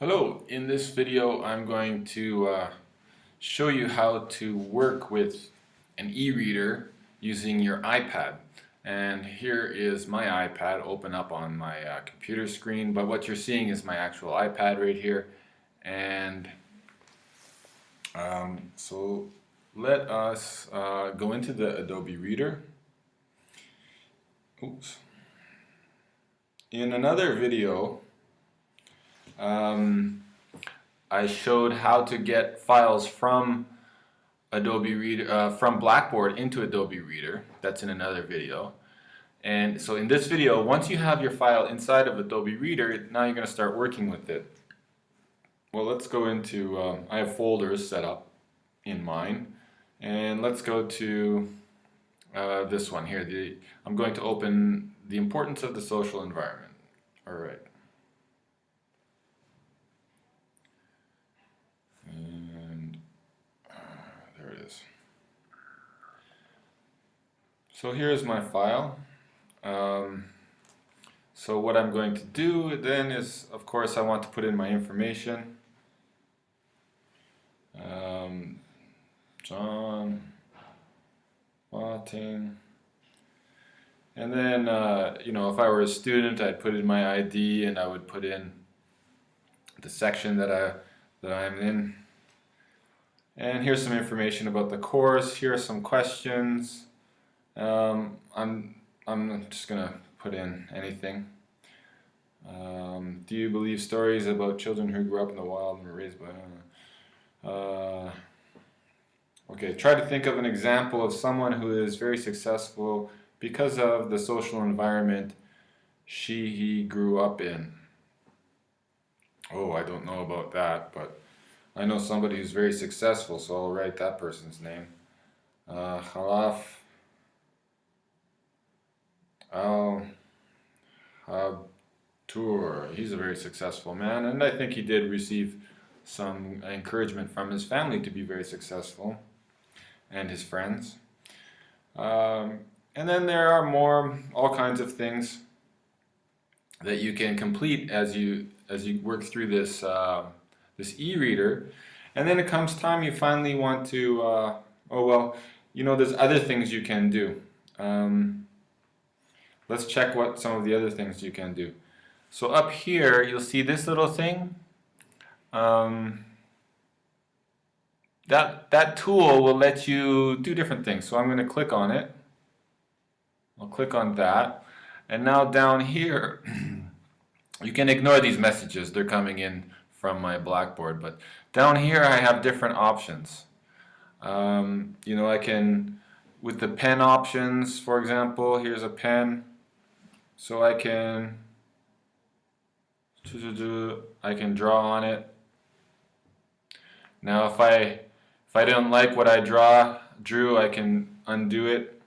Hello, in this video I'm going to show you how to work with an e-reader using your iPad. And here is my iPad open up on my computer screen, but what you're seeing is my actual iPad right here. And so let us go into the Adobe Reader. Oops. In another video I showed how to get files from Adobe Reader, from Blackboard into Adobe Reader. That's in another video. And so in this video, once you have your file inside of Adobe Reader, now you're going to start working with it. Well, let's go into, I have folders set up in mine. And let's go to this one here. I'm going to open the importance of the social environment. All right. So here's my file. So what I'm going to do then is, of course, I want to put in my information. John Watting. And then, you know, if I were a student, I'd put in my ID and I would put in the section that I'm in. And here's some information about the course. Here are some questions. I'm just gonna put in anything. Do you believe stories about children who grew up in the wild and were raised by? Okay, try to think of an example of someone who is very successful because of the social environment he grew up in. Oh, I don't know about that, but I know somebody who's very successful, so I'll write that person's name. Khalaf Al-Habtour. He's a very successful man, and I think he did receive some encouragement from his family to be very successful, and his friends. And then there are all kinds of things that you can complete as you work through this this e-reader. And then it comes time you finally want to, oh well, you know, there's other things you can do. Let's check what some of the other things you can do. So up here, you'll see this little thing. That tool will let you do different things. So I'm going to click on it. I'll click on that. And now down here, you can ignore these messages. They're coming in from my Blackboard. But down here, I have different options. You know, I can, with the pen options, for example, here's a pen. So I can draw on it. Now if I didn't like what I drew, I can undo it.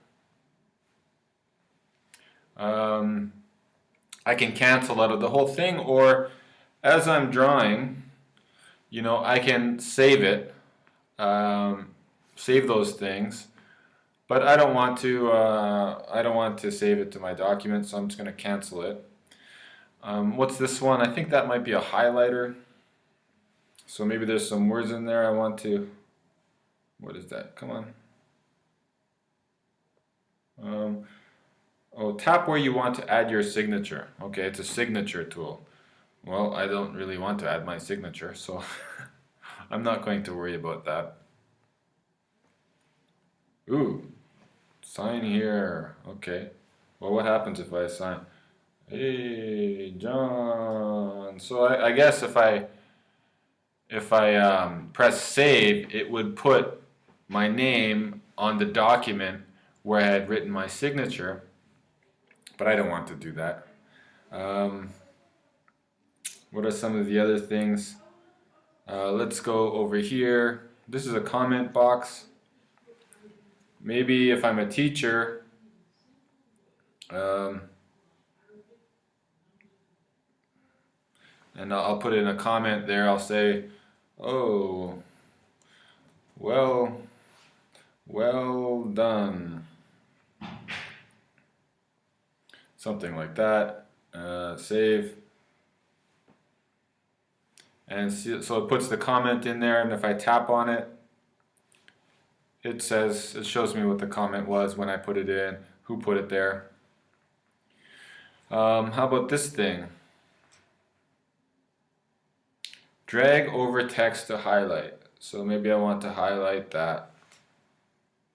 I can cancel out of the whole thing, or as I'm drawing, you know, I can save it, save those things. But I don't want to save it to my document, so I'm just going to cancel it. What's this one? I think that might be a highlighter. So maybe there's some words in there I want to. What is that? Come on. Oh, tap where you want to add your signature. Okay, it's a signature tool. Well, I don't really want to add my signature, so I'm not going to worry about that. Ooh. Sign here. Okay. Well, what happens if I sign? Hey, John. So I guess if I press save, it would put my name on the document where I had written my signature. But I don't want to do that. What are some of the other things? Let's go over here. This is a comment box. Maybe if I'm a teacher, and I'll put in a comment there, I'll say, oh, well done. Something like that. Save. And so it puts the comment in there, and if I tap on it, it shows me what the comment was when I put it in, who put it there. How about this thing? Drag over text to highlight. So maybe I want to highlight that.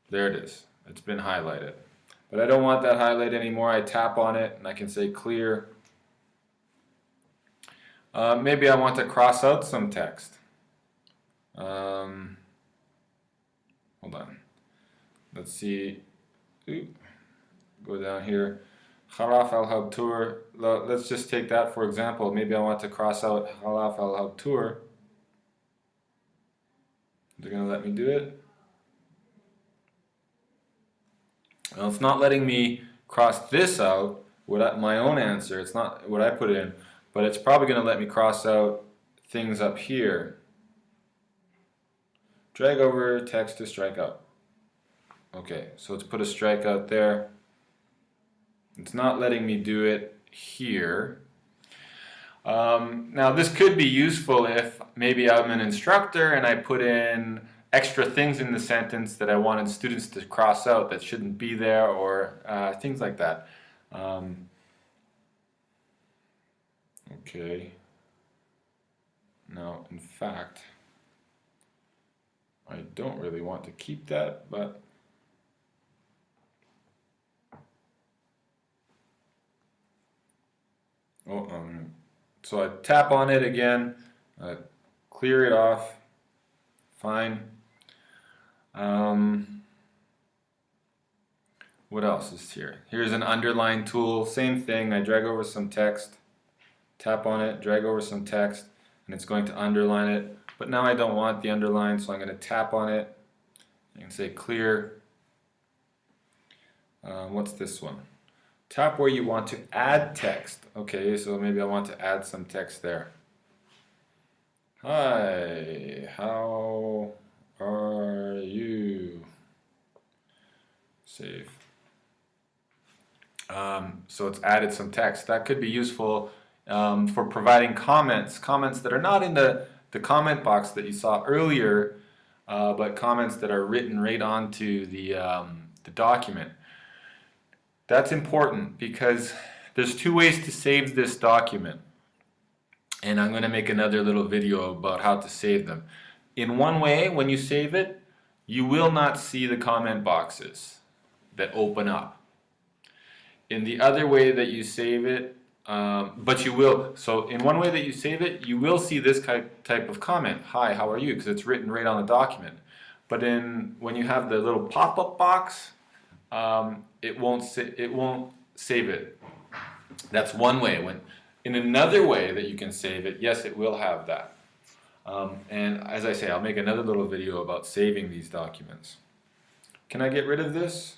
There it is. It's been highlighted. But I don't want that highlight anymore. I tap on it and I can say clear. Maybe I want to cross out some text. Hold on. Let's see. Go down here. Khalaf al-Habtur. Let's just take that for example. Maybe I want to cross out Khalaf al-Habtur. They're going to let me do it. Well, it's not letting me cross this out, my own answer. It's not what I put in, but it's probably going to let me cross out things up here. Drag over text to strike out. Okay, so let's put a strikeout there. It's not letting me do it here. Now this could be useful if maybe I'm an instructor and I put in extra things in the sentence that I wanted students to cross out that shouldn't be there, or things like that. Okay. Now, in fact, I don't really want to keep that, but so I tap on it again, clear it off, fine. What else is here? Here's an underline tool, same thing. I drag over some text, tap on it, drag over some text, and it's going to underline it. But now I don't want the underline, so I'm going to tap on it and say clear. What's this one? Tap where you want to add text. Okay, so maybe I want to add some text there. Hi, how are you? Save. So it's added some text. That could be useful for providing comments that are not in the comment box that you saw earlier, but comments that are written right onto the document. That's important because there's two ways to save this document, and I'm going to make another little video about how to save them. In one way, when you save it, you will not see the comment boxes that open up. In the other way that you save it, but you will, so in one way that you save it, you will see this type of comment, hi, how are you, because it's written right on the document. But when you have the little pop-up box, it won't save it. That's one way. In another way that you can save it, yes, it will have that. And as I say, I'll make another little video about saving these documents. Can I get rid of this?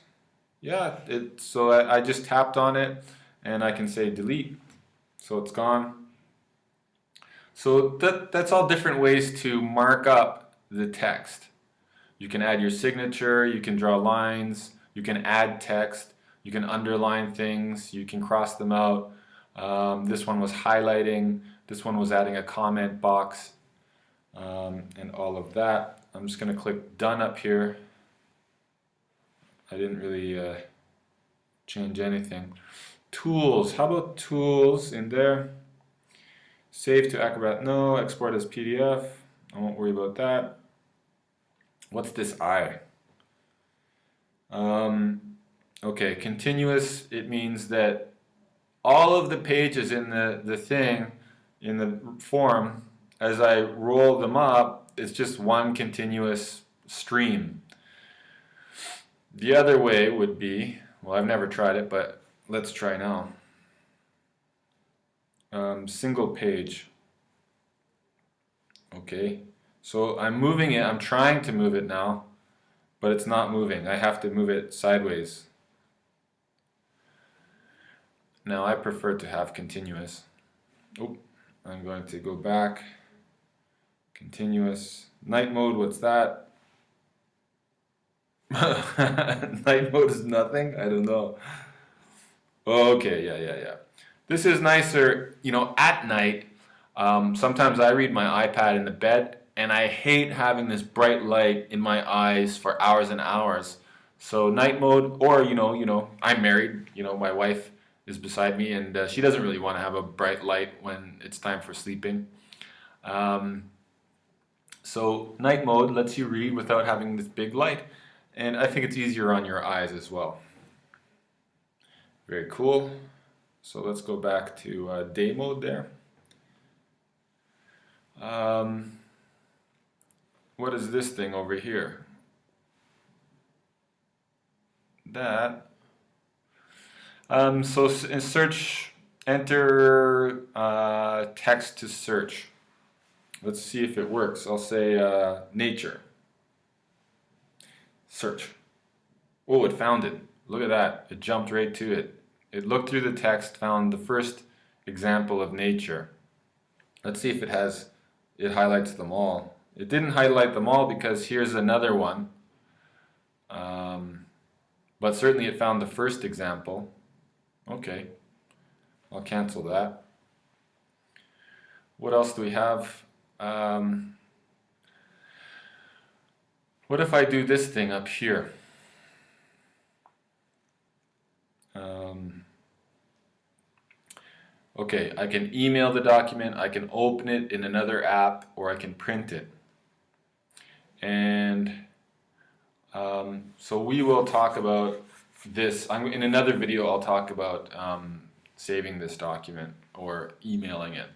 Yeah, so I just tapped on it and I can say delete. So it's gone. So that's all different ways to mark up the text. You can add your signature, you can draw lines, you can add text, you can underline things, you can cross them out. This one was highlighting, this one was adding a comment box, and all of that. I'm just going to click done up here. I didn't really change anything. Tools, how about tools in there? Save to Acrobat, no. Export as PDF, I won't worry about that. What's this I? Okay, continuous, it means that all of the pages in the thing, in the form, as I roll them up, it's just one continuous stream. The other way would be, well, I've never tried it, but let's try now. Single page. Okay, so I'm moving it, I'm trying to move it now, but it's not moving. I have to move it sideways. Now I prefer to have continuous. Oh, I'm going to go back. Continuous. Night mode, what's that? Night mode is nothing? I don't know. Okay, yeah. This is nicer, you know, at night. Sometimes I read my iPad in the bed, and I hate having this bright light in my eyes for hours and hours. So night mode, or I'm married. My wife is beside me, and she doesn't really want to have a bright light when it's time for sleeping. So night mode lets you read without having this big light, and I think it's easier on your eyes as well. Very cool. So let's go back to day mode there. What is this thing over here? That. So in search, enter text to search. Let's see if it works. I'll say nature. Search. Oh, it found it. Look at that. It jumped right to it. It looked through the text, found the first example of nature. Let's see if it highlights them all. It didn't highlight them all because here's another one. But certainly it found the first example. Okay, I'll cancel that. What else do we have? What if I do this thing up here? Okay, I can email the document, I can open it in another app, or I can print it. And so we will talk about this. In another video, I'll talk about saving this document or emailing it.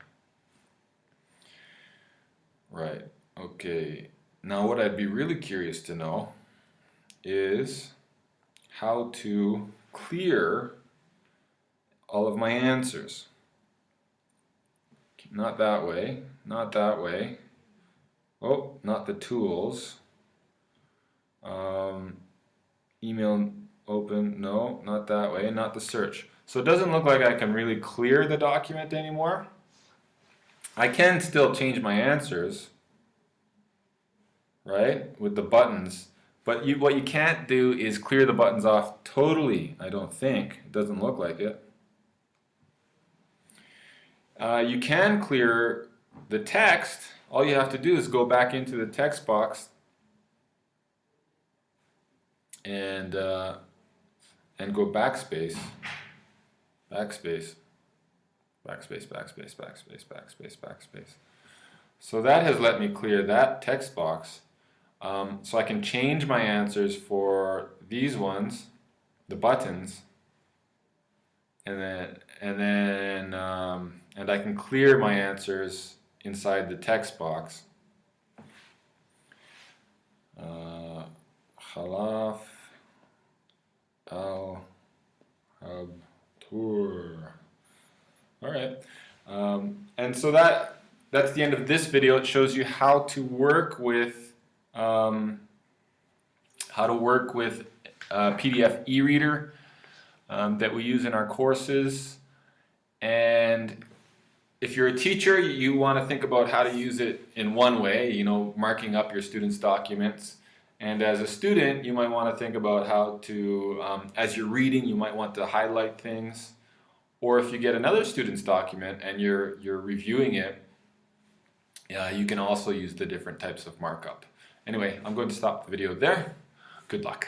Right, okay. Now what I'd be really curious to know is how to clear all of my answers. Not that way, not that way. Oh, not the tools. Email open, no, not that way, not the search. So it doesn't look like I can really clear the document anymore. I can still change my answers, right, with the buttons. But what you can't do is clear the buttons off totally, I don't think. It doesn't look like it. You can clear the text. All you have to do is go back into the text box and go backspace, backspace, backspace, backspace, backspace, backspace, backspace. So that has let me clear that text box. So I can change my answers for these ones, the buttons, and I can clear my answers inside the text box. Khalaf al hab tour. All right, and so that's the end of this video. It shows you how to work with PDF eReader that we use in our courses. And if you're a teacher, you want to think about how to use it in one way, marking up your students' documents. And as a student, you might want to think about how to, as you're reading, you might want to highlight things. Or if you get another student's document and you're reviewing it, you can also use the different types of markup. Anyway, I'm going to stop the video there. Good luck.